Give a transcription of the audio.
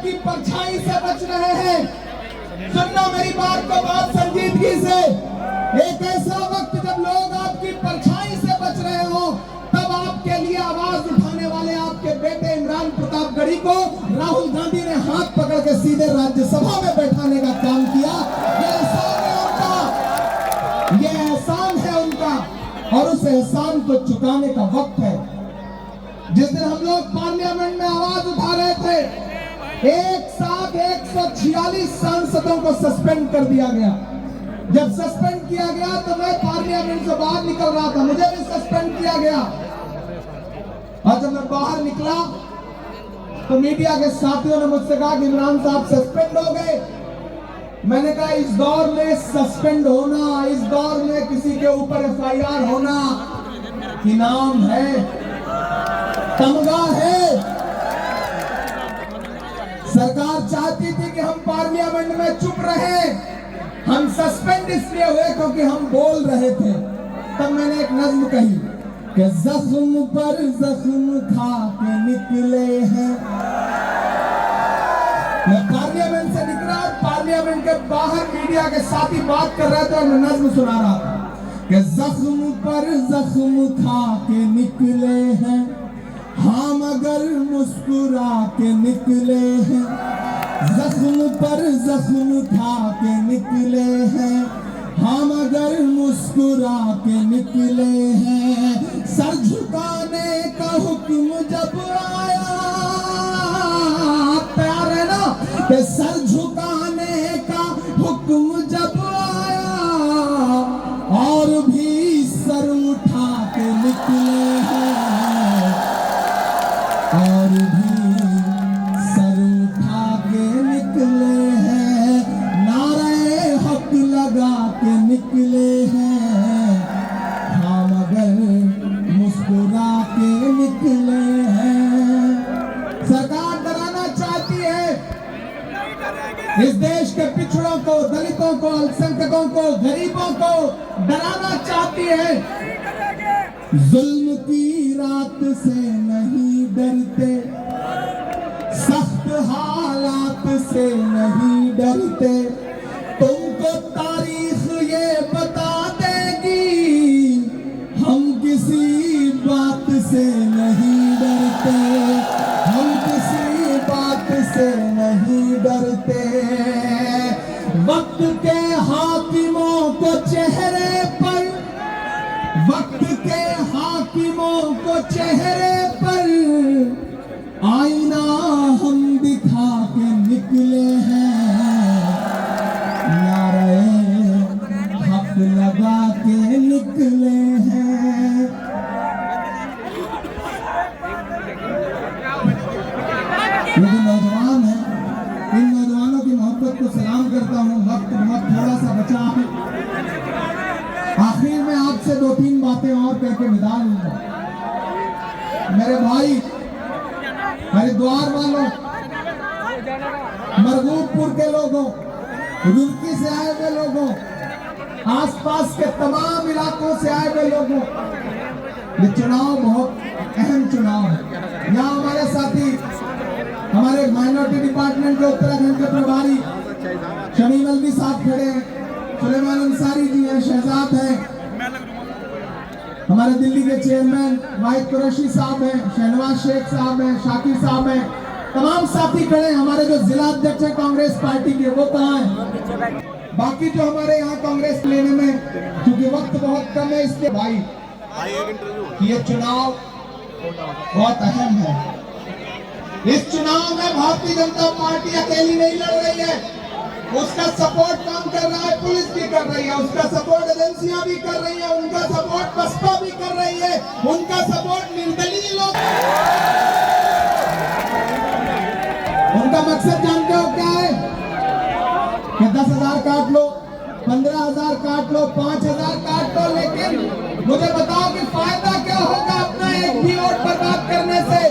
आपकी परछाई से बच रहे हैं। सुनना मेरी बात को बहुत संजीदगी से। एक ऐसा वक्त जब लोग आपकी परछाई से बच रहे हो, तब आपके लिए आवाज उठाने वाले आपके बेटे इमरान प्रतापगढ़ी को राहुल गांधी ने हाथ पकड़ के सीधे राज्यसभा में बैठाने का काम किया। ये एहसान है उनका, ये एहसान है उनका, और उस एहसान को चुकाने का वक्त है। जिस दिन हम लोग पार्लियामेंट में आवाज उठा रहे थे, एक साथ 146 सांसदों को सस्पेंड कर दिया गया। जब सस्पेंड किया गया तो मैं पार्लियामेंट से बाहर निकल रहा था, मुझे भी सस्पेंड किया गया। और जब मैं बाहर निकला तो मीडिया के साथियों ने मुझसे कहा कि इमरान साहब सस्पेंड हो गए। मैंने कहा इस दौर में सस्पेंड होना, इस दौर में किसी के ऊपर FIR होना इनाम है, तमगा है। सरकार चाहती थी कि हम पार्लियामेंट में चुप रहे। हम सस्पेंड इसलिए हुए क्योंकि हम बोल रहे थे। तब मैंने एक नज्म कही कि जख्म पर जख्म खा के निकले हैं। मैं पार्लियामेंट से निकला और पार्लियामेंट के बाहर मीडिया के साथी बात कर रहे थे और मैं नज्म सुना रहा था कि जख्म पर जख्म खा के निकले हैं, हाँ मगर मुस्कुरा के निकले हैं। जख्म पर जख्म खा के निकले हैं, हाँ मगर मुस्कुरा के निकले हैं। सर झुकाने का हुक्म जब आया, प्यार है ना, कि सर झुकाने का हुक्म जब आया, और भी सर उठा के निकले हैं, और भी सर उठा के निकले हैं। नारे हक लगा के निकले हैं, हाँ मगर मुस्कुरा के निकले हैं। सरकार डराना चाहती है इस देश के पिछड़ों को, दलितों को, अल्पसंख्यकों को, गरीबों को डराना चाहती है। जुल्म की रात से नहीं डरते, सख्त हालात से नहीं डरते। तुमको तारीख ये बता देगी, हम किसी बात से नहीं डरते, हम किसी बात से नहीं डरते। वक्त के हाकिमों को चेहरे पर, वक्त के हाकिमों को चेहरे पर आईना हम दिखा के निकले हैं। नारे हक लगा के निकले हैं। ये जो नौजवान है, इन नौजवानों की मोहब्बत को सलाम करता हूँ। वक्त बहुत थोड़ा सा बचा है। आखिर में आपसे 2-3 बातें और कह के विदा लूंगा। मेरे भाई हरिद्वार वालों, मरगूबपुर के लोगों, रुड़की से आए हुए लोगों, आसपास के तमाम इलाकों से आए हुए लोगों, ये चुनाव बहुत अहम चुनाव है। यहाँ हमारे साथी, हमारे माइनॉरिटी डिपार्टमेंट के उत्तराखंड के प्रभारी शमीम अलवी साहब खड़े हैं, सुलेमान अंसारी जी हैं, शहजाद हैं, हमारे दिल्ली के चेयरमैन वाहिद कुरैशी साहब हैं, शहनवाज शेख साहब हैं, शाकिर साहब हैं, तमाम साथी खड़े हैं। हमारे जो जिला अध्यक्ष है कांग्रेस पार्टी के, वो कहाँ हैं? बाकी जो हमारे यहाँ कांग्रेस लेने में, क्योंकि वक्त बहुत कम है, इसलिए भाई ये चुनाव बहुत अहम है। इस चुनाव में भारतीय जनता पार्टी अकेली नहीं लड़ रही है, उसका सपोर्ट काम कर रहा है, पुलिस भी कर रही है, उसका सपोर्ट एजेंसियां भी कर रही है, उनका सपोर्ट बसपा भी कर रही है, उनका सपोर्ट निर्दलीय लोग। उनका मकसद जानते हो क्या है? कि 10,000 काट लो, 15,000 काट लो, 5,000 काट लो, लेकिन मुझे बताओ कि फायदा क्या होगा अपना एक भी वोट बर्बाद करने से?